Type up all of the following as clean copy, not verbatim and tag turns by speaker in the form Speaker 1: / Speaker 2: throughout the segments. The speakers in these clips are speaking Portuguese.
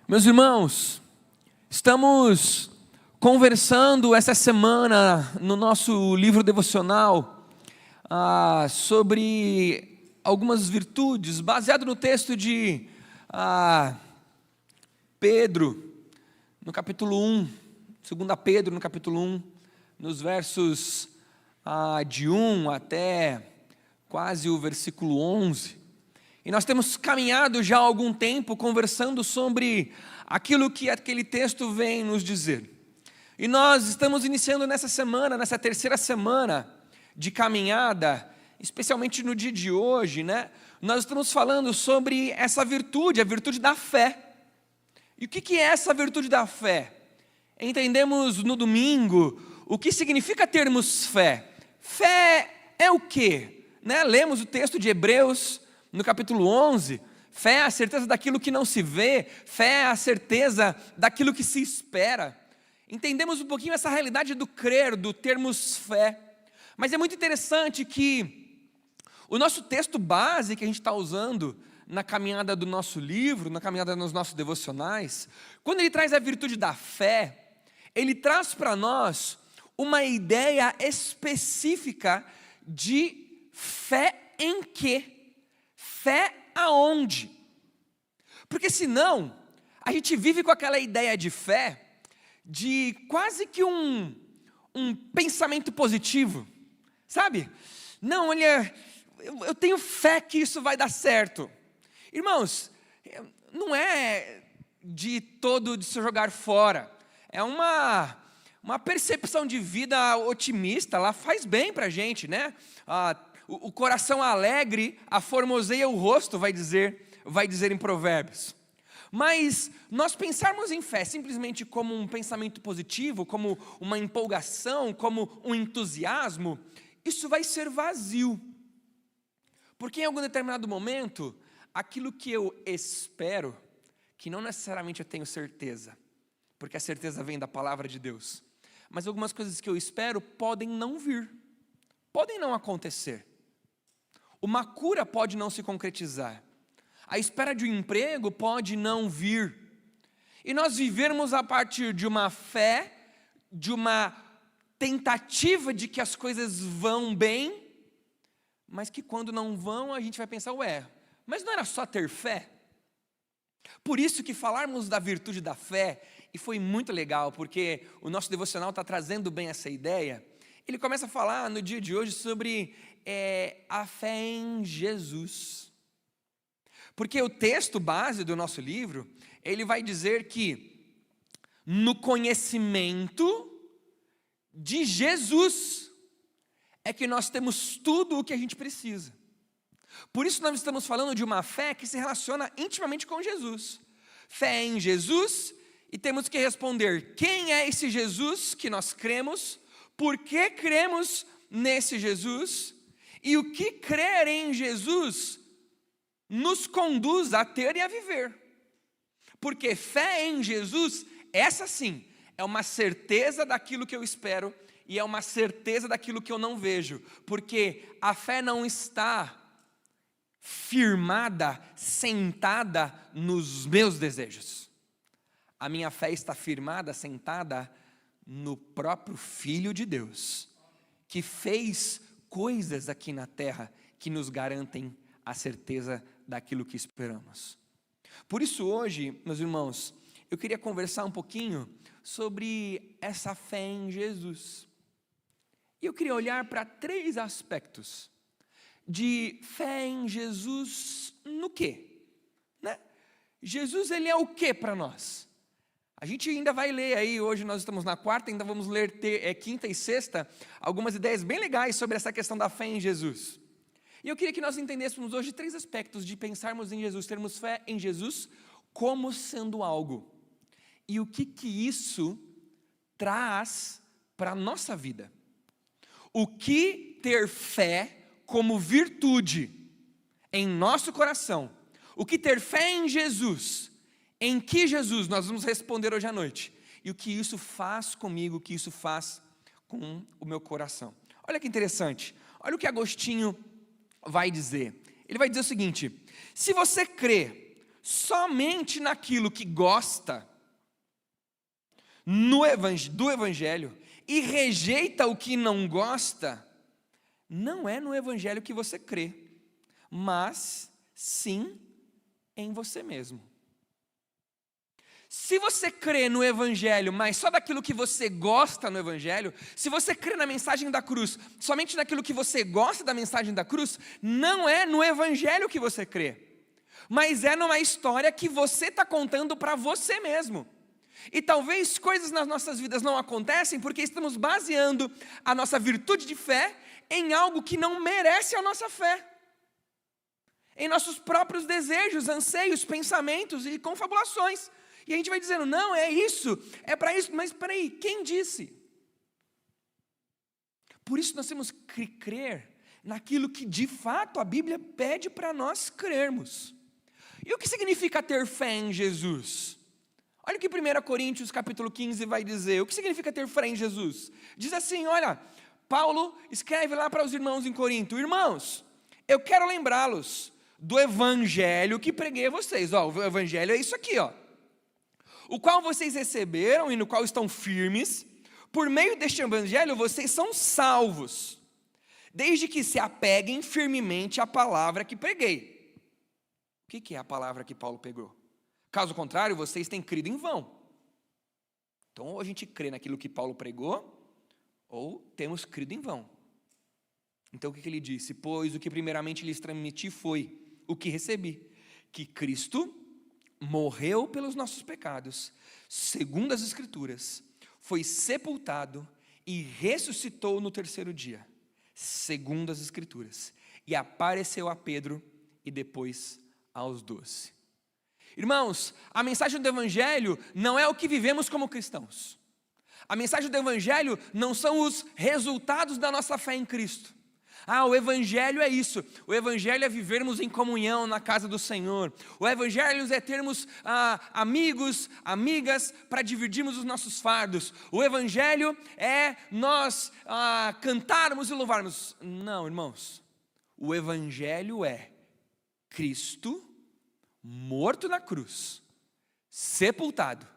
Speaker 1: Meus irmãos, estamos conversando essa semana no nosso livro devocional sobre algumas virtudes, baseado no texto de Pedro, no capítulo 1, 2 Pedro, no capítulo 1, nos versos de 1 até quase o versículo 11. E nós temos caminhado já há algum tempo conversando sobre aquilo que aquele texto vem nos dizer. E nós estamos iniciando nessa semana, nessa terceira semana de caminhada, especialmente no dia de hoje, né? Nós estamos falando sobre essa virtude, a virtude da fé. E o que é essa virtude da fé? Entendemos no domingo o que significa termos fé. Fé é o quê? Né? Lemos o texto de Hebreus, no capítulo 11, fé é a certeza daquilo que não se vê, fé é a certeza daquilo que se espera. Entendemos um pouquinho essa realidade do crer, do termos fé. Mas é muito interessante que o nosso texto base que a gente está usando na caminhada do nosso livro, na caminhada nos nossos devocionais, quando ele traz a virtude da fé, ele traz para nós uma ideia específica de fé em quê? Fé aonde? Porque senão, a gente vive com aquela ideia de fé, de quase que um pensamento positivo, sabe? Não, olha, eu tenho fé que isso vai dar certo. Irmãos, não é de todo de se jogar fora, é uma percepção de vida otimista, ela faz bem para a gente, né? O coração alegre aformoseia o rosto, vai dizer em Provérbios. Mas nós pensarmos em fé simplesmente como um pensamento positivo, como uma empolgação, como um entusiasmo, isso vai ser vazio. Porque em algum determinado momento, aquilo que eu espero, que não necessariamente eu tenho certeza, porque a certeza vem da palavra de Deus, mas algumas coisas que eu espero podem não vir, podem não acontecer. Uma cura pode não se concretizar. A espera de um emprego pode não vir. E nós vivermos a partir de uma fé, de uma tentativa de que as coisas vão bem, mas que quando não vão a gente vai pensar, mas não era só ter fé? Por isso que falarmos da virtude da fé, e foi muito legal, porque o nosso devocional está trazendo bem essa ideia. Ele começa a falar no dia de hoje sobre a fé em Jesus. Porque o texto base do nosso livro, ele vai dizer que no conhecimento de Jesus é que nós temos tudo o que a gente precisa. Por isso nós estamos falando de uma fé que se relaciona intimamente com Jesus. Fé em Jesus, e temos que responder quem é esse Jesus que nós cremos, por que cremos nesse Jesus, e o que crer em Jesus nos conduz a ter e a viver. Porque fé em Jesus, essa sim, é uma certeza daquilo que eu espero e é uma certeza daquilo que eu não vejo. Porque a fé não está firmada, sentada nos meus desejos. A minha fé está firmada, sentada no próprio Filho de Deus, que fez coisas aqui na terra que nos garantem a certeza daquilo que esperamos. Por isso hoje, meus irmãos, eu queria conversar um pouquinho sobre essa fé em Jesus. E eu queria olhar para 3 aspectos de fé em Jesus no quê? Né? Jesus, ele é o quê para nós? A gente ainda vai ler aí, hoje nós estamos na quarta, ainda vamos ler quinta e sexta, algumas ideias bem legais sobre essa questão da fé em Jesus. E eu queria que nós entendêssemos hoje 3 aspectos de pensarmos em Jesus, termos fé em Jesus como sendo algo. E o que isso traz para a nossa vida. O que ter fé como virtude em nosso coração. O que ter fé em Jesus. Em que Jesus nós vamos responder hoje à noite. E o que isso faz comigo, o que isso faz com o meu coração. Olha que interessante. Olha o que Agostinho vai dizer. Ele vai dizer o seguinte: se você crê somente naquilo que gosta do Evangelho e rejeita o que não gosta, não é no Evangelho que você crê, mas sim em você mesmo. Se você crê no Evangelho, mas só daquilo que você gosta no Evangelho, se você crê na mensagem da cruz, somente naquilo que você gosta da mensagem da cruz, não é no Evangelho que você crê, mas é numa história que você está contando para você mesmo. E talvez coisas nas nossas vidas não acontecem porque estamos baseando a nossa virtude de fé em algo que não merece a nossa fé, em nossos próprios desejos, anseios, pensamentos e confabulações. E a gente vai dizendo, não, é isso, é para isso, mas espera aí, quem disse? Por isso nós temos que crer naquilo que de fato a Bíblia pede para nós crermos. E o que significa ter fé em Jesus? Olha o que 1 Coríntios capítulo 15 vai dizer. O que significa ter fé em Jesus? Diz assim, olha, Paulo escreve lá para os irmãos em Corinto: irmãos, eu quero lembrá-los do evangelho que preguei a vocês. O evangelho é isso aqui, o qual vocês receberam e no qual estão firmes. Por meio deste evangelho vocês são salvos, desde que se apeguem firmemente à palavra que preguei. O que é a palavra que Paulo pegou? Caso contrário, vocês têm crido em vão. Então, ou a gente crê naquilo que Paulo pregou, ou temos crido em vão. Então, o que ele disse? Pois o que primeiramente lhes transmiti foi o que recebi, que Cristo morreu pelos nossos pecados, segundo as Escrituras, foi sepultado e ressuscitou no terceiro dia, segundo as Escrituras, e apareceu a Pedro e depois aos 12. Irmãos, a mensagem do Evangelho não é o que vivemos como cristãos. A mensagem do Evangelho não são os resultados da nossa fé em Cristo. O Evangelho é isso. O Evangelho é vivermos em comunhão na casa do Senhor. O Evangelho é termos amigos, amigas, para dividirmos os nossos fardos. O Evangelho é nós cantarmos e louvarmos. Não, irmãos. O Evangelho é Cristo morto na cruz, sepultado,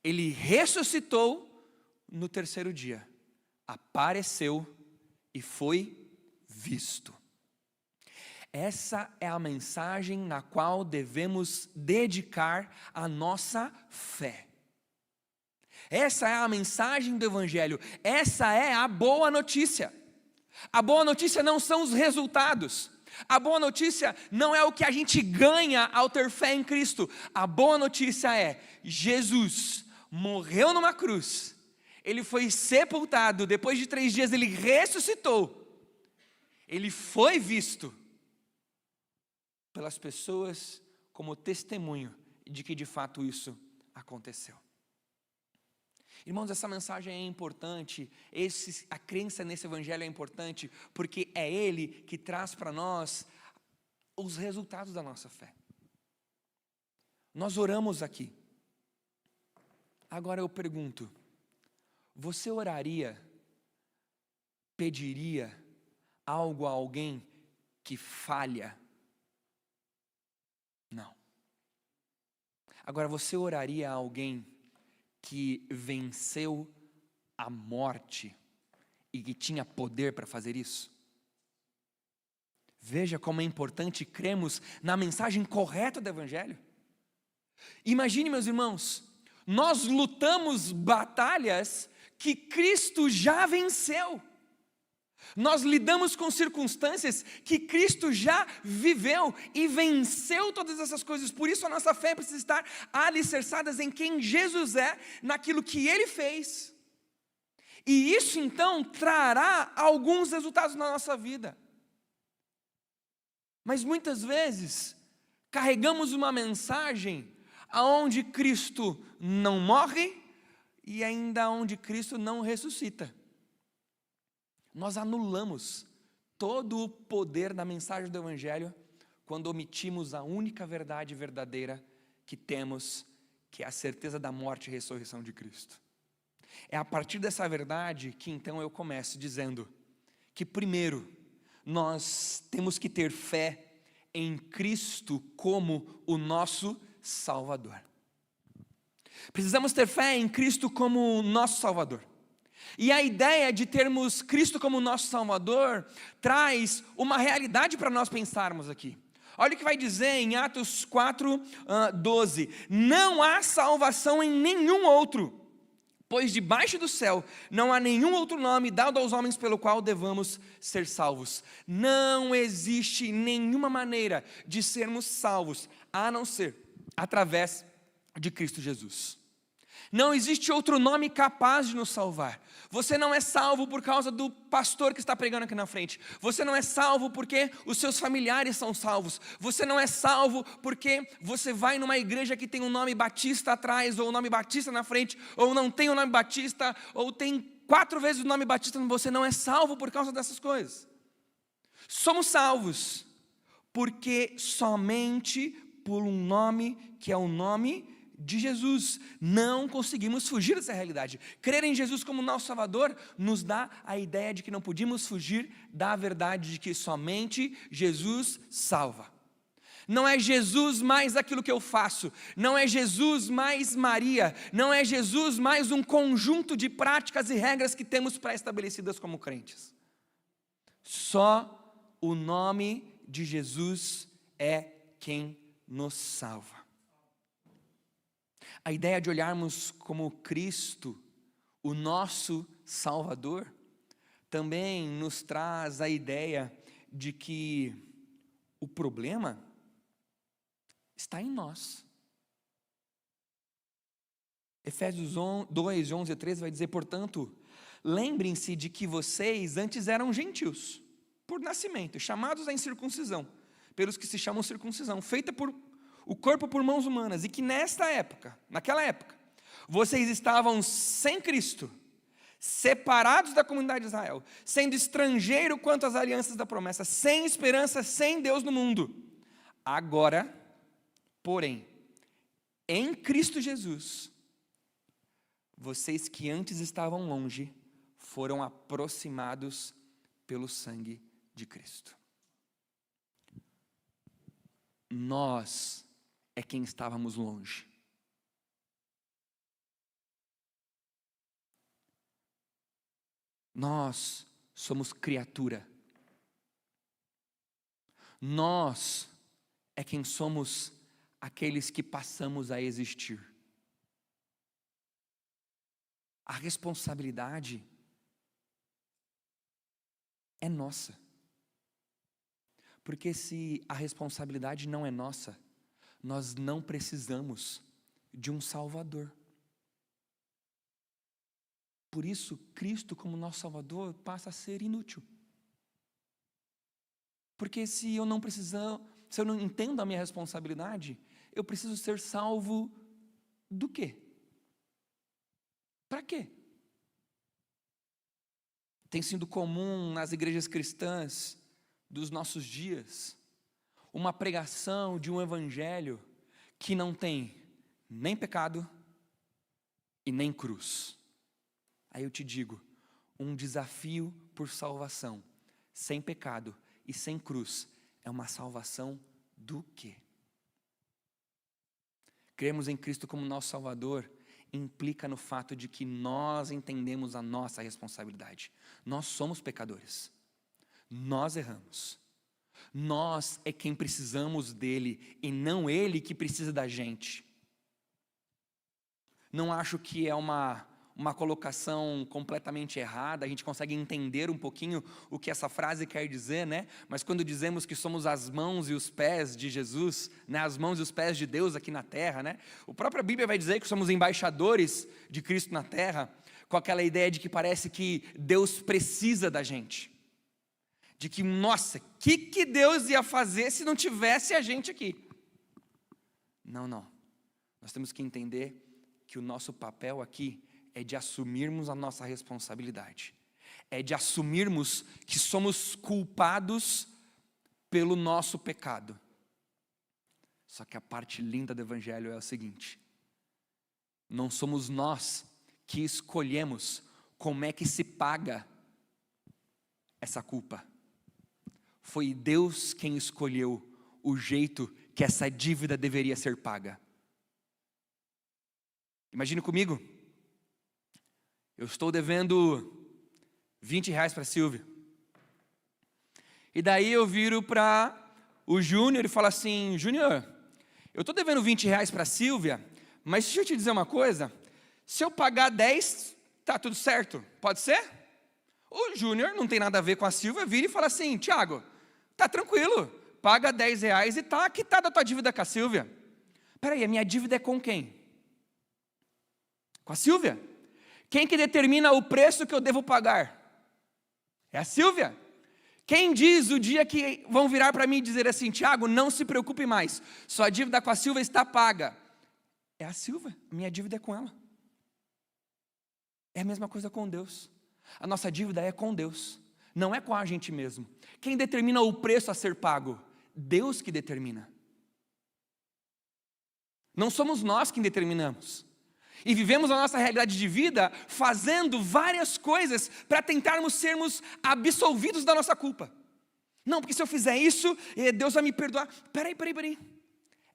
Speaker 1: ele ressuscitou no terceiro dia, apareceu e foi visto. Essa é a mensagem na qual devemos dedicar a nossa fé. Essa é a mensagem do Evangelho, essa é a boa notícia. A boa notícia não são os resultados. A boa notícia não é o que a gente ganha ao ter fé em Cristo. A boa notícia é: Jesus morreu numa cruz, ele foi sepultado, depois de 3 dias ele ressuscitou, ele foi visto pelas pessoas como testemunho de que de fato isso aconteceu. Irmãos, essa mensagem é importante, a crença nesse Evangelho é importante, porque é ele que traz para nós os resultados da nossa fé. Nós oramos aqui. Agora eu pergunto, você oraria, pediria algo a alguém que falha? Não. Agora você oraria a alguém que venceu a morte e que tinha poder para fazer isso? Veja como é importante crermos na mensagem correta do Evangelho. Imagine, meus irmãos, nós lutamos batalhas que Cristo já venceu. Nós lidamos com circunstâncias que Cristo já viveu e venceu todas essas coisas. Por isso a nossa fé precisa estar alicerçada em quem Jesus é, naquilo que Ele fez. E isso então trará alguns resultados na nossa vida. Mas muitas vezes carregamos uma mensagem aonde Cristo não morre e ainda onde Cristo não ressuscita. Nós anulamos todo o poder da mensagem do Evangelho quando omitimos a única verdade verdadeira que temos, que é a certeza da morte e ressurreição de Cristo. É a partir dessa verdade que então eu começo dizendo que primeiro nós temos que ter fé em Cristo como o nosso Salvador. Precisamos ter fé em Cristo como nosso Salvador. E a ideia de termos Cristo como nosso Salvador traz uma realidade para nós pensarmos aqui. Olha o que vai dizer em Atos 4:12: não há salvação em nenhum outro, pois debaixo do céu não há nenhum outro nome dado aos homens pelo qual devamos ser salvos. Não existe nenhuma maneira de sermos salvos a não ser através de Cristo Jesus. Não existe outro nome capaz de nos salvar. Você não é salvo por causa do pastor que está pregando aqui na frente. Você não é salvo porque os seus familiares são salvos. Você não é salvo porque você vai numa igreja que tem um nome Batista atrás, ou um nome Batista na frente, ou não tem o nome Batista, ou tem 4 vezes o nome Batista. Você não é salvo por causa dessas coisas. Somos salvos porque somente por um nome que é o nome de Jesus. Não conseguimos fugir dessa realidade. Crer em Jesus como nosso Salvador nos dá a ideia de que não podemos fugir da verdade de que somente Jesus salva. Não é Jesus mais aquilo que eu faço, não é Jesus mais Maria, não é Jesus mais um conjunto de práticas e regras que temos pré-estabelecidas como crentes. Só o nome de Jesus é quem nos salva. A ideia de olharmos como Cristo, o nosso Salvador, também nos traz a ideia de que o problema está em nós. Efésios 2, 11 a 13 vai dizer: portanto, lembrem-se de que vocês antes eram gentios, por nascimento, chamados à incircuncisão, pelos que se chamam circuncisão, feita por o corpo por mãos humanas, e que naquela época, vocês estavam sem Cristo, separados da comunidade de Israel, sendo estrangeiro quanto às alianças da promessa, sem esperança, sem Deus no mundo. Agora, porém, em Cristo Jesus, vocês que antes estavam longe, foram aproximados pelo sangue de Cristo. Nós é quem estávamos longe. Nós somos criatura. Nós é quem somos aqueles que passamos a existir. A responsabilidade é nossa. Porque se a responsabilidade não é nossa, nós não precisamos de um Salvador. Por isso, Cristo como nosso Salvador passa a ser inútil. Porque se eu não entendo a minha responsabilidade, eu preciso ser salvo do quê? Para quê? Tem sido comum nas igrejas cristãs dos nossos dias uma pregação de um evangelho que não tem nem pecado e nem cruz. Aí eu te digo, um desafio por salvação, sem pecado e sem cruz, é uma salvação do quê? Cremos em Cristo como nosso Salvador implica no fato de que nós entendemos a nossa responsabilidade. Nós somos pecadores, nós erramos. Nós é quem precisamos dele e não ele que precisa da gente. Não acho que é uma colocação completamente errada. A gente consegue entender um pouquinho o que essa frase quer dizer, né? Mas quando dizemos que somos as mãos e os pés de Jesus, né? As mãos e os pés de Deus aqui na terra, né? A própria Bíblia vai dizer que somos embaixadores de Cristo na terra, com aquela ideia de que parece que Deus precisa da gente. De que, nossa, o que Deus ia fazer se não tivesse a gente aqui? Não. Nós temos que entender que o nosso papel aqui é de assumirmos a nossa responsabilidade. É de assumirmos que somos culpados pelo nosso pecado. Só que a parte linda do Evangelho é o seguinte: não somos nós que escolhemos como é que se paga essa culpa. Foi Deus quem escolheu o jeito que essa dívida deveria ser paga. Imagine comigo, eu estou devendo R$20 para a Silvia. E daí eu viro para o Júnior e falo assim: Júnior, eu estou devendo R$20 para a Silvia, mas deixa eu te dizer uma coisa, se eu pagar 10, tá tudo certo, pode ser? O Júnior, não tem nada a ver com a Silvia, vira e fala assim: Tiago, tá tranquilo, paga R$10 e tá quitada a tua dívida com a Silvia. Peraí, a minha dívida é com quem? Com a Silvia. Quem que determina o preço que eu devo pagar? É a Silvia. Quem diz o dia que vão virar para mim e dizer assim: Tiago, não se preocupe mais, sua dívida com a Silvia está paga? É a Silvia, minha dívida é com ela. É a mesma coisa com Deus. A nossa dívida é com Deus, não é com a gente mesmo. Quem determina o preço a ser pago? Deus que determina. Não somos nós quem determinamos. E vivemos a nossa realidade de vida fazendo várias coisas para tentarmos sermos absolvidos da nossa culpa. Não, porque se eu fizer isso, Deus vai me perdoar. Peraí.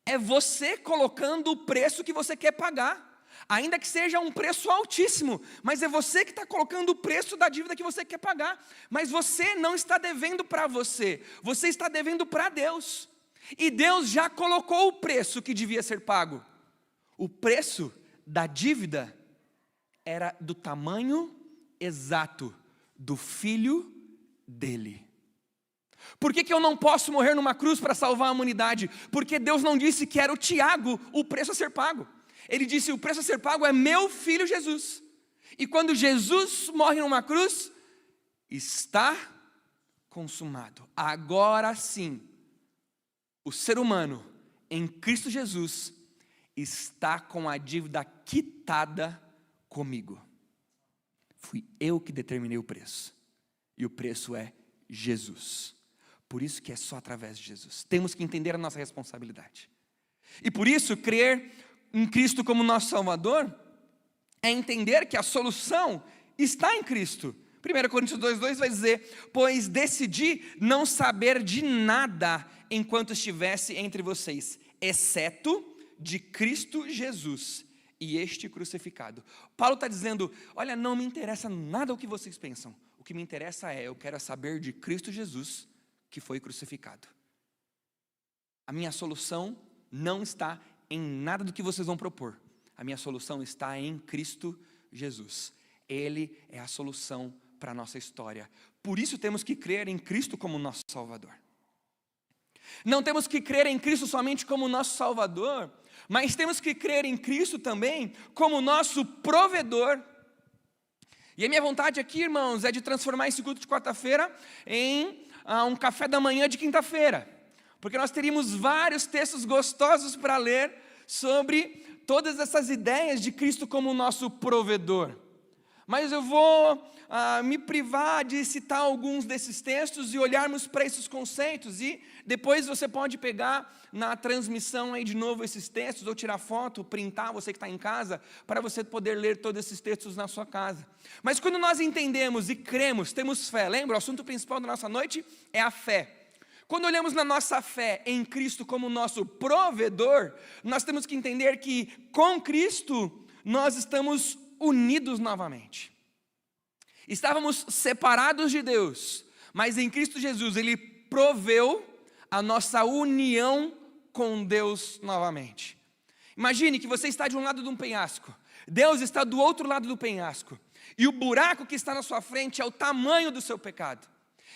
Speaker 1: É você colocando o preço que você quer pagar. Ainda que seja um preço altíssimo, mas é você que está colocando o preço da dívida que você quer pagar. Mas você não está devendo para você, você está devendo para Deus. E Deus já colocou o preço que devia ser pago. O preço da dívida era do tamanho exato do filho dele. Por que eu não posso morrer numa cruz para salvar a humanidade? Porque Deus não disse que era o Tiago o preço a ser pago. Ele disse: o preço a ser pago é meu filho Jesus. E quando Jesus morre numa cruz, está consumado. Agora sim, o ser humano em Cristo Jesus está com a dívida quitada comigo. Fui eu que determinei o preço. E o preço é Jesus. Por isso que é só através de Jesus. Temos que entender a nossa responsabilidade. E por isso, crer em Cristo como nosso Salvador é entender que a solução está em Cristo. 1 Coríntios 2,2 vai dizer: pois decidi não saber de nada enquanto estivesse entre vocês, exceto de Cristo Jesus e este crucificado. Paulo está dizendo: olha, não me interessa nada o que vocês pensam, o que me interessa eu quero saber de Cristo Jesus que foi crucificado. A minha solução não está em nada do que vocês vão propor, a minha solução está em Cristo Jesus. Ele é a solução para a nossa história. Por isso temos que crer em Cristo como nosso Salvador. Não temos que crer em Cristo somente como nosso Salvador, mas temos que crer em Cristo também como nosso provedor. E a minha vontade aqui, irmãos, é de transformar esse culto de quarta-feira em um café da manhã de quinta-feira, porque nós teríamos vários textos gostosos para ler sobre todas essas ideias de Cristo como nosso provedor. Mas eu vou me privar de citar alguns desses textos e olharmos para esses conceitos, e depois você pode pegar na transmissão aí de novo esses textos, ou tirar foto, printar, você que está em casa, para você poder ler todos esses textos na sua casa. Mas quando nós entendemos e cremos, temos fé, lembra? O assunto principal da nossa noite é a fé. Quando olhamos na nossa fé em Cristo como nosso provedor, nós temos que entender que com Cristo nós estamos unidos novamente. Estávamos separados de Deus, mas em Cristo Jesus Ele proveu a nossa união com Deus novamente. Imagine que você está de um lado de um penhasco, Deus está do outro lado do penhasco, e o buraco que está na sua frente é o tamanho do seu pecado.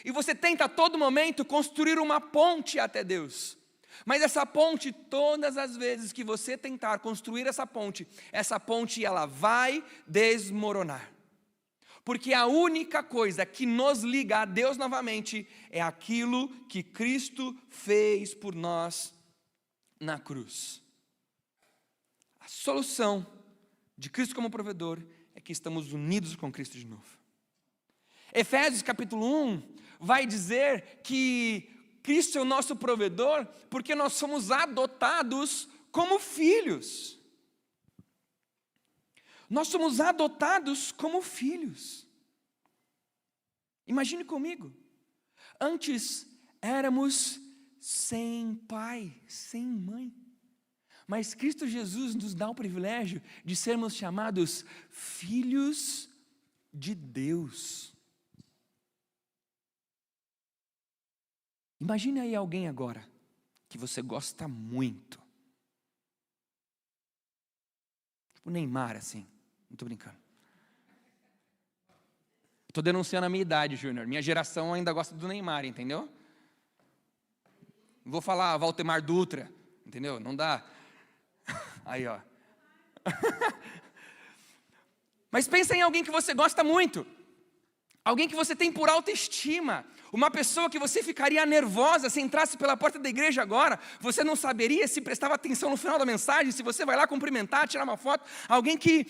Speaker 1: E você tenta a todo momento construir uma ponte até Deus. Mas essa ponte, todas as vezes que você tentar construir essa ponte ela vai desmoronar. Porque a única coisa que nos liga a Deus novamente é aquilo que Cristo fez por nós na cruz. A solução de Cristo como provedor é que estamos unidos com Cristo de novo. Efésios capítulo 1 vai dizer que Cristo é o nosso provedor porque nós somos adotados como filhos. Nós somos adotados como filhos. Imagine comigo, antes éramos sem pai, sem mãe. Mas Cristo Jesus nos dá o privilégio de sermos chamados filhos de Deus. Imagine aí alguém agora que você gosta muito. Tipo Neymar, assim. Não estou brincando. Estou denunciando a minha idade, Júnior. Minha geração ainda gosta do Neymar, entendeu? Não vou falar Valdemar Dutra, entendeu? Não dá. Aí, ó. Mas pensa em alguém que você gosta muito. Alguém que você tem por autoestima. Uma pessoa que você ficaria nervosa se entrasse pela porta da igreja agora. Você não saberia se prestava atenção no final da mensagem, se você vai lá cumprimentar, tirar uma foto. Alguém que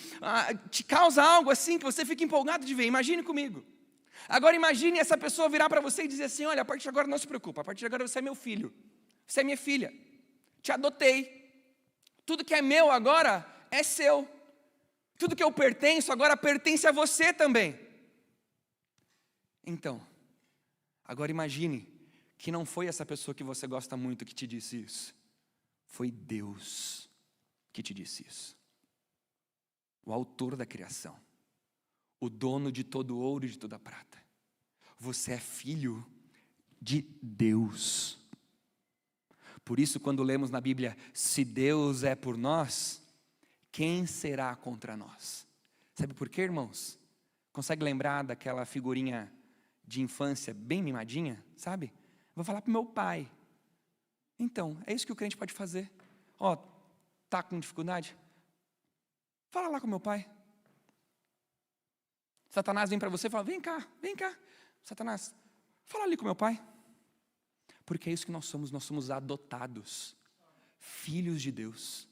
Speaker 1: te causa algo assim, que você fica empolgado de ver. Imagine comigo. Agora imagine essa pessoa virar para você e dizer assim: olha, a partir de agora não se preocupa, a partir de agora você é meu filho. Você é minha filha. Te adotei. Tudo que é meu agora é seu. Tudo que eu pertenço agora pertence a você também. Então, agora imagine que não foi essa pessoa que você gosta muito que te disse isso. Foi Deus que te disse isso. O autor da criação. O dono de todo o ouro e de toda a prata. Você é filho de Deus. Por isso, quando lemos na Bíblia, se Deus é por nós, quem será contra nós? Sabe por quê, irmãos? Consegue lembrar daquela figurinha de infância bem mimadinha, sabe? Vou falar para o meu pai. Então, é isso que o crente pode fazer. Ó, tá com dificuldade? Fala lá com meu pai. Satanás vem para você e fala: vem cá. Satanás, fala ali com meu pai. Porque é isso que nós somos adotados, filhos de Deus,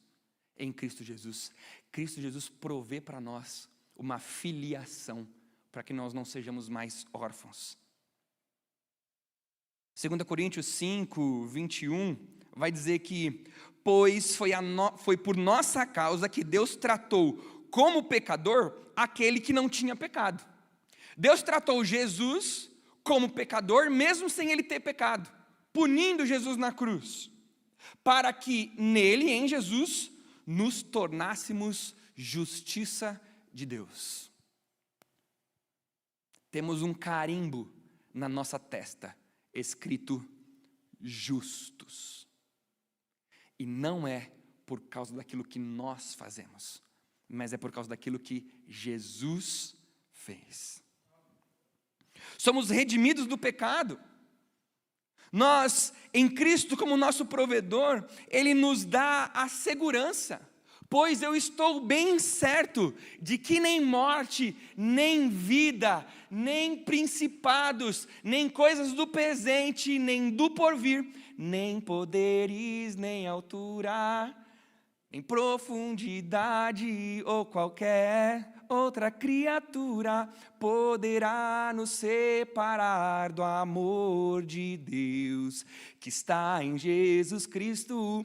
Speaker 1: em Cristo Jesus. Cristo Jesus provê para nós uma filiação, para que nós não sejamos mais órfãos. 2 Coríntios 5, 21, vai dizer que, pois foi por nossa causa que Deus tratou como pecador aquele que não tinha pecado. Deus tratou Jesus como pecador, mesmo sem ele ter pecado, punindo Jesus na cruz, para que nele, em Jesus, nos tornássemos justiça de Deus. Temos um carimbo na nossa testa, escrito justos. E não é por causa daquilo que nós fazemos, mas é por causa daquilo que Jesus fez. Somos redimidos do pecado. Nós, em Cristo como nosso provedor, Ele nos dá a segurança. Pois eu estou bem certo de que nem morte, nem vida, nem principados, nem coisas do presente, nem do porvir, nem poderes, nem altura, nem profundidade ou qualquer outra criatura poderá nos separar do amor de Deus que está em Jesus Cristo.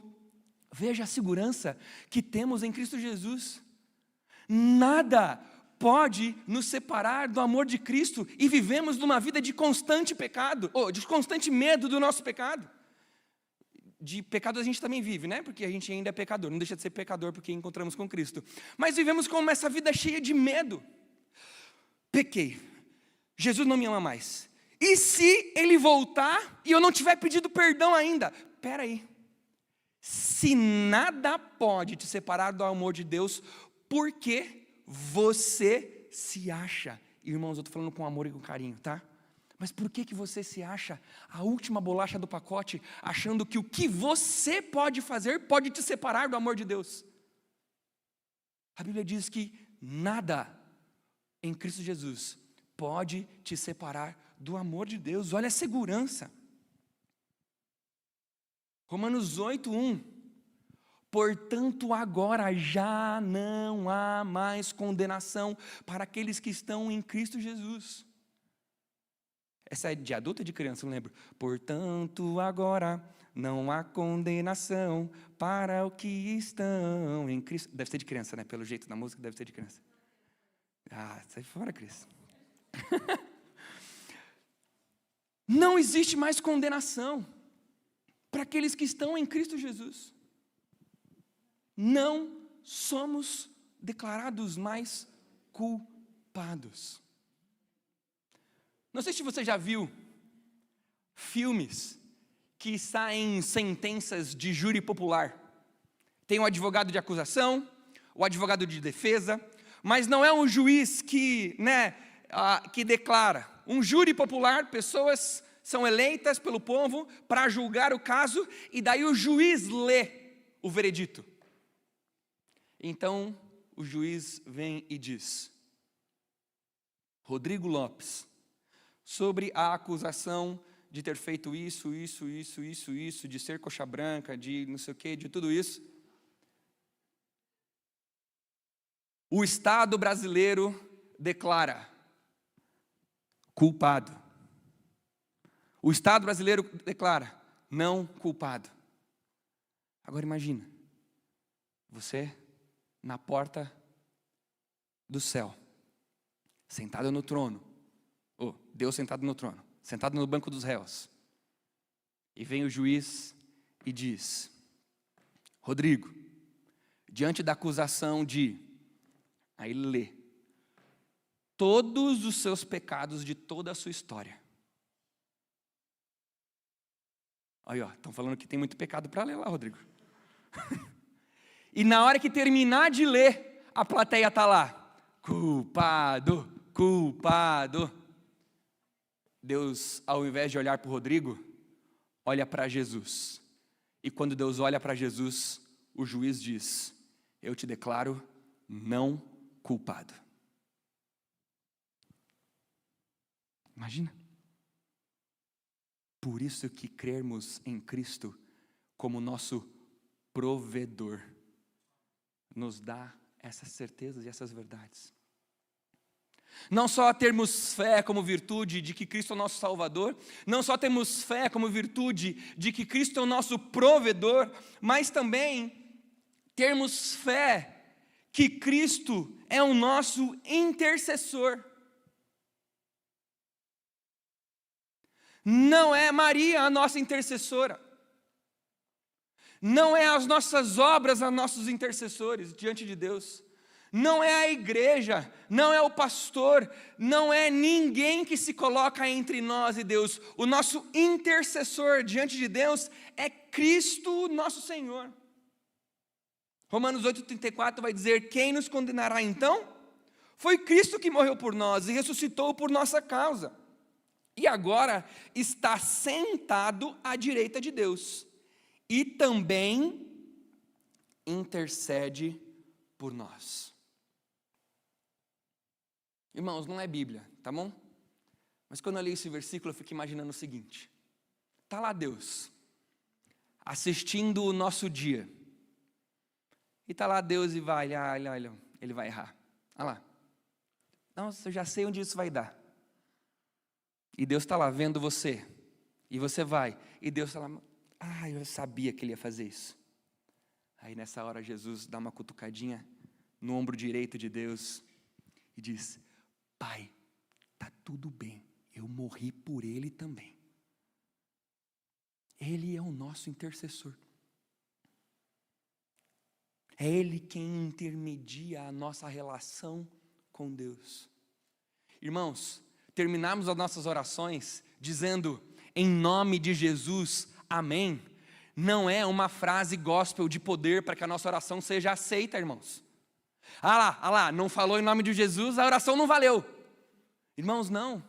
Speaker 1: Veja a segurança que temos em Cristo Jesus. Nada pode nos separar do amor de Cristo e vivemos numa vida de constante pecado, ou de constante medo do nosso pecado. De pecado a gente também vive, né? Porque a gente ainda é pecador, não deixa de ser pecador porque encontramos com Cristo. Mas vivemos com essa vida cheia de medo. Pequei, Jesus não me ama mais. E se Ele voltar e eu não tiver pedido perdão ainda? Espera aí. Se nada pode te separar do amor de Deus, por que você se acha? Irmãos, eu estou falando com amor e com carinho, tá? Mas por que você se acha a última bolacha do pacote, achando que o que você pode fazer pode te separar do amor de Deus? A Bíblia diz que nada em Cristo Jesus pode te separar do amor de Deus. Olha a segurança. Romanos 8:1. Portanto, agora já não há mais condenação para aqueles que estão em Cristo Jesus. Essa é de adulto ou de criança? Não lembro. Portanto, agora não há condenação para os que estão em Cristo. Deve ser de criança, né? Pelo jeito da música, deve ser de criança. Sai fora, Cris. Não existe mais condenação. para aqueles que estão em Cristo Jesus. Não somos declarados mais culpados. Não sei se você já viu filmes que saem sentenças de júri popular. Tem o advogado de acusação, o advogado de defesa, mas não é um juiz que declara. Um júri popular, pessoas são eleitas pelo povo para julgar o caso, e daí o juiz lê o veredito. Então, o juiz vem e diz: Rodrigo Lopes, sobre a acusação de ter feito isso, de ser coxa branca, de não sei o quê, de tudo isso, o Estado brasileiro declara culpado. O Estado brasileiro declara não culpado. Agora imagina, você na porta do céu, sentado no trono, Deus sentado no trono, sentado no banco dos réus, e vem o juiz e diz: Rodrigo, diante da acusação de, aí ele lê, todos os seus pecados de toda a sua história. Aí, estão falando que tem muito pecado para ler lá, Rodrigo. E na hora que terminar de ler, a plateia está lá: culpado, culpado. Deus, ao invés de olhar para o Rodrigo, olha para Jesus. E quando Deus olha para Jesus, o juiz diz: eu te declaro não culpado. Imagina. Por isso que crermos em Cristo como nosso provedor nos dá essas certezas e essas verdades. Não só termos fé como virtude de que Cristo é o nosso Salvador, não só temos fé como virtude de que Cristo é o nosso provedor, mas também termos fé que Cristo é o nosso intercessor. Não é Maria a nossa intercessora, não é as nossas obras os nossos intercessores diante de Deus, não é a igreja, não é o pastor, não é ninguém que se coloca entre nós e Deus. O nosso intercessor diante de Deus é Cristo nosso Senhor. Romanos 8,34 vai dizer: quem nos condenará então? Foi Cristo que morreu por nós e ressuscitou por nossa causa, e agora está sentado à direita de Deus, e também intercede por nós. Irmãos, não é Bíblia, tá bom? Mas quando eu li esse versículo, eu fico imaginando o seguinte: está lá Deus, assistindo o nosso dia, e está lá Deus e vai, olha, ele vai errar, olha lá, nossa, eu já sei onde isso vai dar. E Deus está lá vendo você, e você vai, e Deus está lá, eu sabia que ele ia fazer isso. Aí nessa hora Jesus dá uma cutucadinha no ombro direito de Deus e diz: Pai, está tudo bem, eu morri por ele também. Ele é o nosso intercessor. É ele quem intermedia a nossa relação com Deus. Irmãos, terminamos as nossas orações dizendo: em nome de Jesus, amém, não é uma frase gospel de poder para que a nossa oração seja aceita, irmãos. Não falou em nome de Jesus, a oração não valeu. Irmãos, não.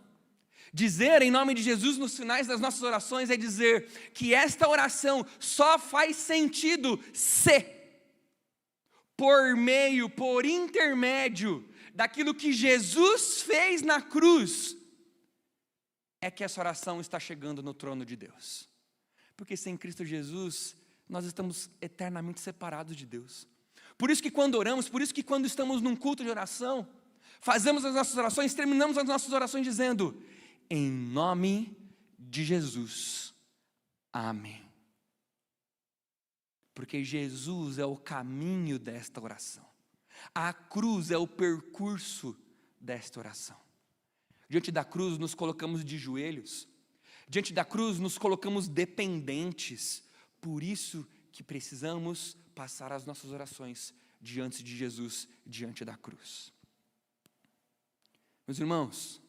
Speaker 1: Dizer em nome de Jesus nos finais das nossas orações é dizer que esta oração só faz sentido se, por intermédio daquilo que Jesus fez na cruz, é que essa oração está chegando no trono de Deus. Porque sem Cristo Jesus, nós estamos eternamente separados de Deus. Por isso que quando oramos, por isso que quando estamos num culto de oração, fazemos as nossas orações, terminamos as nossas orações dizendo: em nome de Jesus, amém. Porque Jesus é o caminho desta oração. A cruz é o percurso desta oração. Diante da cruz nos colocamos de joelhos. Diante da cruz nos colocamos dependentes. Por isso que precisamos passar as nossas orações diante de Jesus, diante da cruz. Meus irmãos,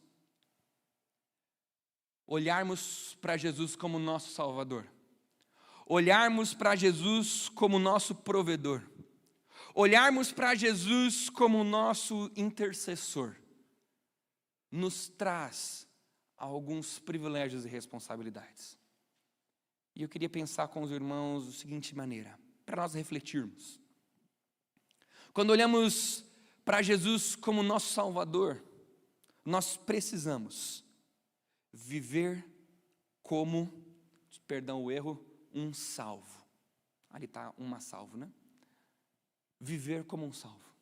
Speaker 1: olharmos para Jesus como nosso Salvador, olharmos para Jesus como nosso provedor, olharmos para Jesus como nosso intercessor, nos traz alguns privilégios e responsabilidades. E eu queria pensar com os irmãos da seguinte maneira, para nós refletirmos. Quando olhamos para Jesus como nosso Salvador, nós precisamos viver como, perdão o erro, um salvo. Ali está uma salvo, né? Viver como um salvo.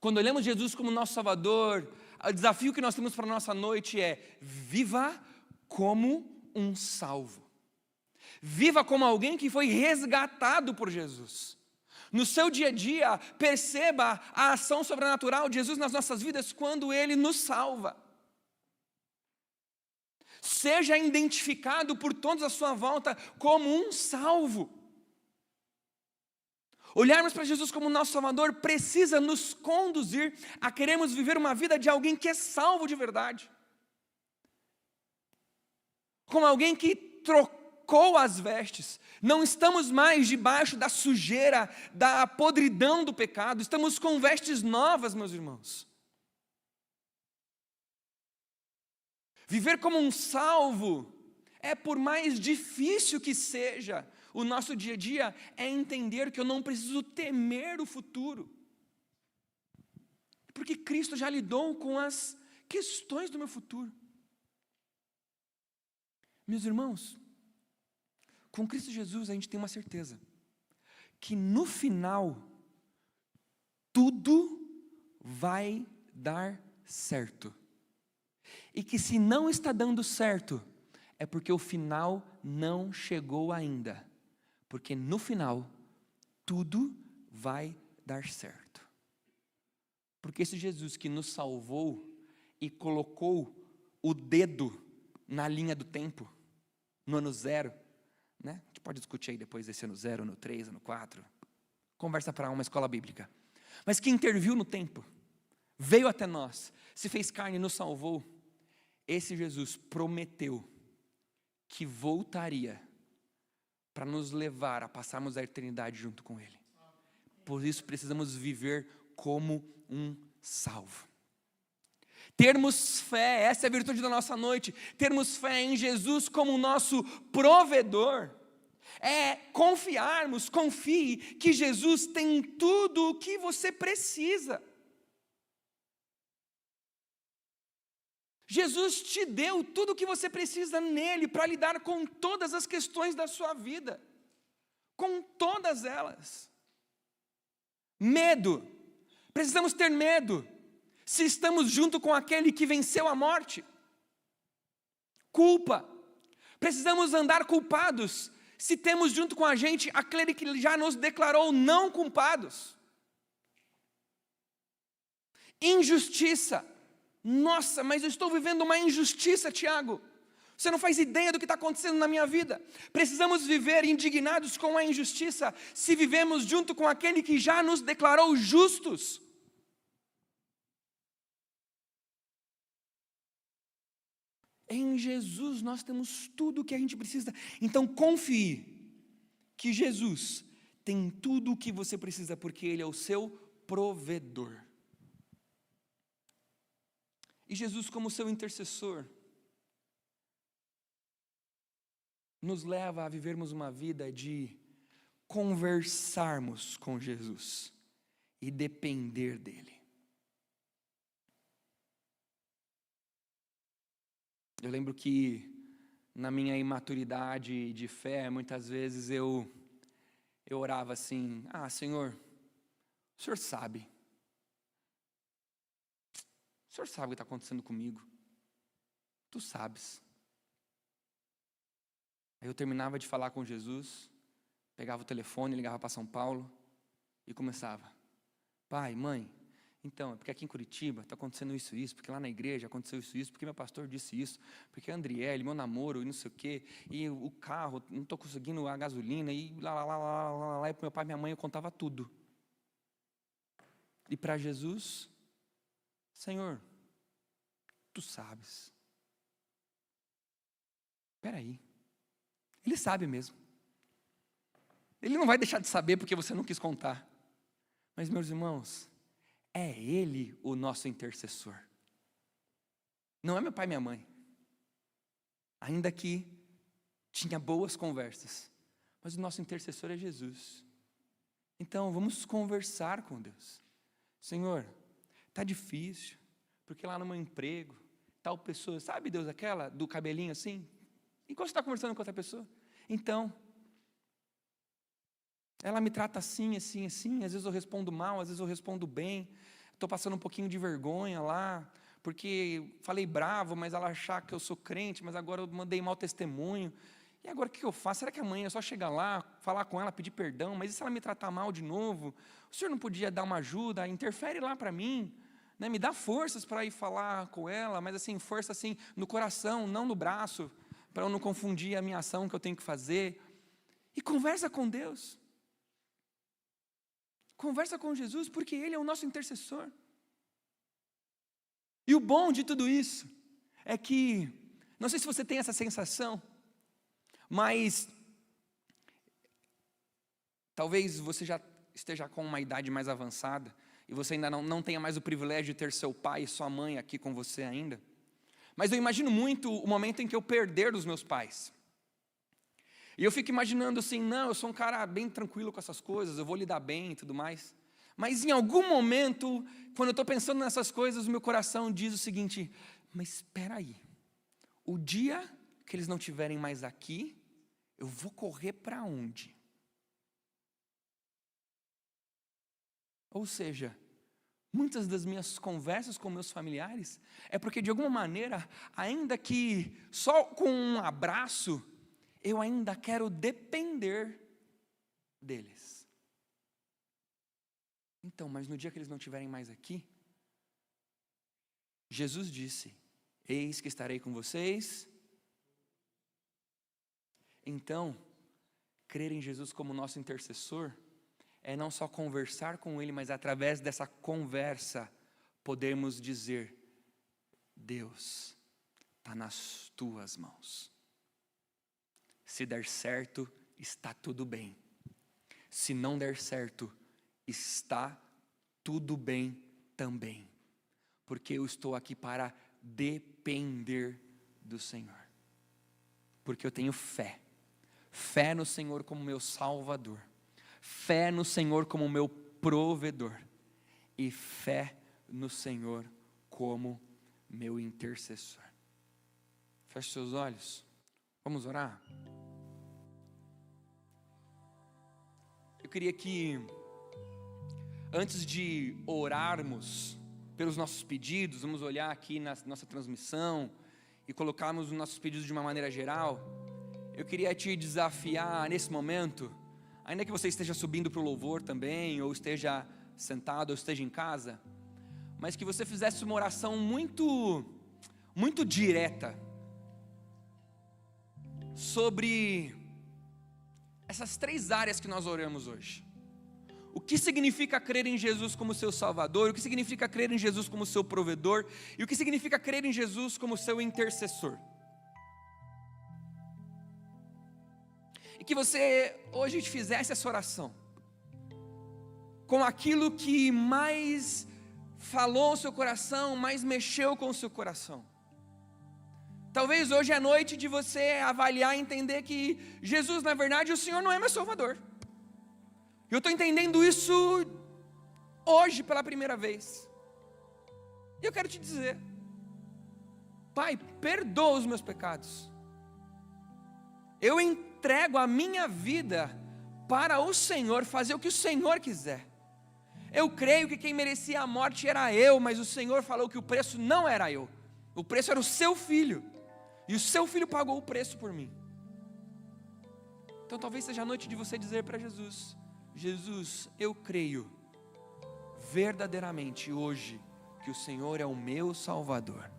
Speaker 1: Quando olhamos Jesus como nosso Salvador, o desafio que nós temos para a nossa noite é: viva como um salvo. Viva como alguém que foi resgatado por Jesus. No seu dia a dia, perceba a ação sobrenatural de Jesus nas nossas vidas quando Ele nos salva. Seja identificado por todos à sua volta como um salvo. Olharmos para Jesus como nosso Salvador precisa nos conduzir a queremos viver uma vida de alguém que é salvo de verdade. Como alguém que trocou as vestes. Não estamos mais debaixo da sujeira, da podridão do pecado. Estamos com vestes novas, meus irmãos. Viver como um salvo é, por mais difícil que seja o nosso dia a dia, é entender que eu não preciso temer o futuro. Porque Cristo já lidou com as questões do meu futuro. Meus irmãos, com Cristo Jesus a gente tem uma certeza, que no final, tudo vai dar certo. E que se não está dando certo, é porque o final não chegou ainda. Porque no final, tudo vai dar certo. Porque esse Jesus que nos salvou e colocou o dedo na linha do tempo, no ano 0, né? A gente pode discutir aí depois desse ano 0, ano 3, ano 4. Conversa para uma escola bíblica. Mas que interviu no tempo, veio até nós, se fez carne e nos salvou. Esse Jesus prometeu que voltaria para nos levar a passarmos a eternidade junto com Ele. Por isso precisamos viver como um salvo. Termos fé, essa é a virtude da nossa noite, termos fé em Jesus como nosso provedor, é confiarmos, confie que Jesus tem tudo o que você precisa. Jesus te deu tudo o que você precisa nele para lidar com todas as questões da sua vida, com todas elas. Medo, precisamos ter medo, se estamos junto com aquele que venceu a morte. Culpa, precisamos andar culpados, se temos junto com a gente aquele que já nos declarou não culpados. Injustiça, nossa, mas eu estou vivendo uma injustiça, Tiago. Você não faz ideia do que está acontecendo na minha vida. Precisamos viver indignados com a injustiça, se vivemos junto com aquele que já nos declarou justos. Em Jesus nós temos tudo o que a gente precisa. Então confie que Jesus tem tudo o que você precisa, porque Ele é o seu provedor. E Jesus, como seu intercessor, nos leva a vivermos uma vida de conversarmos com Jesus e depender dEle. Eu lembro que na minha imaturidade de fé, muitas vezes eu orava assim: Senhor, o Senhor sabe. O Senhor sabe o que está acontecendo comigo. Tu sabes. Aí eu terminava de falar com Jesus, pegava o telefone, ligava para São Paulo e começava: Pai, mãe, Então, é porque aqui em Curitiba está acontecendo isso, porque lá na igreja aconteceu isso, porque meu pastor disse isso, porque a Andriele, meu namoro e não sei o quê, e o carro, não estou conseguindo a gasolina, e lá, e para meu pai e minha mãe eu contava tudo. E para Jesus, Senhor, Tu sabes. Espera aí, Ele sabe mesmo. Ele não vai deixar de saber porque você não quis contar. Mas, meus irmãos, é Ele o nosso intercessor. Não é meu pai e minha mãe. Ainda que tinha boas conversas. Mas o nosso intercessor é Jesus. Então, vamos conversar com Deus. Senhor, está difícil, porque lá no meu emprego, tal pessoa, sabe Deus, aquela do cabelinho assim? Enquanto você está conversando com outra pessoa. Então, ela me trata assim, assim, assim, às vezes eu respondo mal, às vezes eu respondo bem, estou passando um pouquinho de vergonha lá, porque falei bravo, mas ela achar que eu sou crente, mas agora eu mandei mau testemunho, e agora o que eu faço? Será que amanhã é só chegar lá, falar com ela, pedir perdão, mas e se ela me tratar mal de novo? O senhor não podia dar uma ajuda, interfere lá para mim, né? Me dá forças para ir falar com ela, mas assim, força assim, no coração, não no braço, para eu não confundir a minha ação que eu tenho que fazer, e conversa com Deus. Conversa com Jesus, porque Ele é o nosso intercessor. E o bom de tudo isso é que, não sei se você tem essa sensação, mas talvez você já esteja com uma idade mais avançada e você ainda não tenha mais o privilégio de ter seu pai e sua mãe aqui com você ainda. Mas eu imagino muito o momento em que eu perder os meus pais. E eu fico imaginando assim, não, eu sou um cara bem tranquilo com essas coisas, eu vou lidar bem e tudo mais. Mas em algum momento, quando eu estou pensando nessas coisas, o meu coração diz o seguinte, mas espera aí, o dia que eles não estiverem mais aqui, eu vou correr para onde? Ou seja, muitas das minhas conversas com meus familiares é porque de alguma maneira, ainda que só com um abraço, eu ainda quero depender deles. Então, mas no dia que eles não estiverem mais aqui, Jesus disse, eis que estarei com vocês. Então, crer em Jesus como nosso intercessor, é não só conversar com Ele, mas através dessa conversa, podermos dizer, Deus, está nas Tuas mãos. Se der certo, está tudo bem. Se não der certo, está tudo bem também. Porque eu estou aqui para depender do Senhor. Porque eu tenho fé. Fé no Senhor como meu Salvador. Fé no Senhor como meu provedor. E fé no Senhor como meu intercessor. Feche seus olhos. Vamos orar? Eu queria que, antes de orarmos pelos nossos pedidos, vamos olhar aqui na nossa transmissão e colocarmos os nossos pedidos de uma maneira geral. Eu queria te desafiar nesse momento, ainda que você esteja subindo para o louvor também, ou esteja sentado, ou esteja em casa, mas que você fizesse uma oração muito direta sobre essas 3 áreas que nós oramos hoje. O que significa crer em Jesus como seu Salvador, o que significa crer em Jesus como seu provedor, e o que significa crer em Jesus como seu intercessor. E que você hoje fizesse essa oração com aquilo que mais falou o seu coração, mais mexeu com o seu coração. Talvez hoje é noite de você avaliar e entender que Jesus, na verdade, o Senhor não é meu Salvador. Eu estou entendendo isso hoje pela primeira vez. E eu quero te dizer, Pai, perdoa os meus pecados. Eu entrego a minha vida para o Senhor, fazer o que o Senhor quiser. Eu creio que quem merecia a morte era eu, mas o Senhor falou que o preço não era eu. O preço era o seu filho. E o seu filho pagou o preço por mim. Então talvez seja a noite de você dizer para Jesus, Jesus, eu creio, verdadeiramente hoje que o Senhor é o meu Salvador.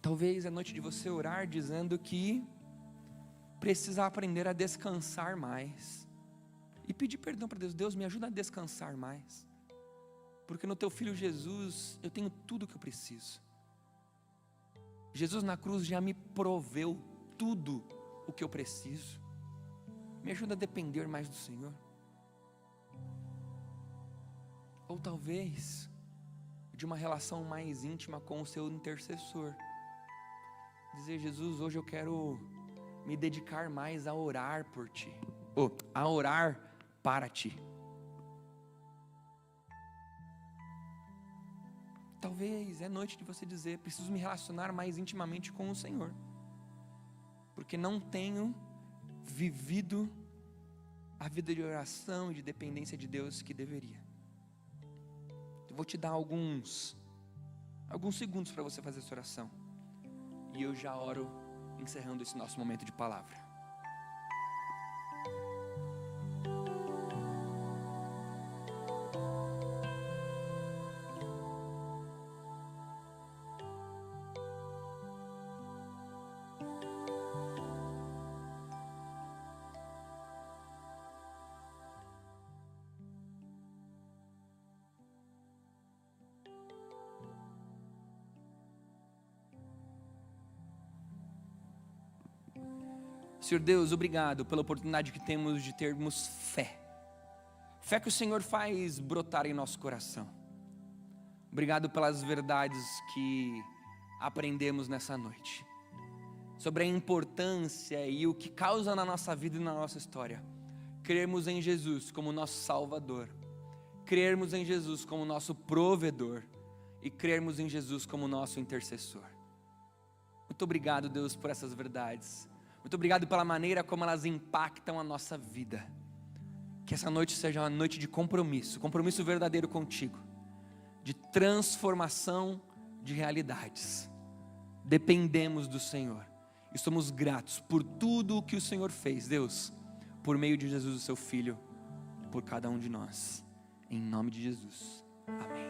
Speaker 1: Talvez é noite de você orar dizendo que precisa aprender a descansar mais e pedir perdão para Deus. Deus, me ajuda a descansar mais, porque no teu Filho Jesus eu tenho tudo o que eu preciso. Jesus na cruz já me proveu tudo o que eu preciso. Me ajuda a depender mais do Senhor. Ou talvez de uma relação mais íntima com o seu intercessor. Dizer: Jesus, hoje eu quero me dedicar mais a orar por Ti, ou a orar para Ti. Talvez é noite de você dizer: preciso me relacionar mais intimamente com o Senhor, porque não tenho vivido a vida de oração e de dependência de Deus que deveria. Eu vou te dar alguns segundos para você fazer essa oração, e eu já oro encerrando esse nosso momento de palavra. Senhor Deus, obrigado pela oportunidade que temos de termos fé. Fé que o Senhor faz brotar em nosso coração. Obrigado pelas verdades que aprendemos nessa noite, sobre a importância e o que causa na nossa vida e na nossa história crermos em Jesus como nosso Salvador, crermos em Jesus como nosso provedor e crermos em Jesus como nosso intercessor. Muito obrigado, Deus, por essas verdades. Muito obrigado pela maneira como elas impactam a nossa vida. Que essa noite seja uma noite de compromisso verdadeiro contigo, de transformação de realidades. Dependemos do Senhor e somos gratos por tudo o que o Senhor fez, Deus, por meio de Jesus, o seu Filho, por cada um de nós. Em nome de Jesus, amém.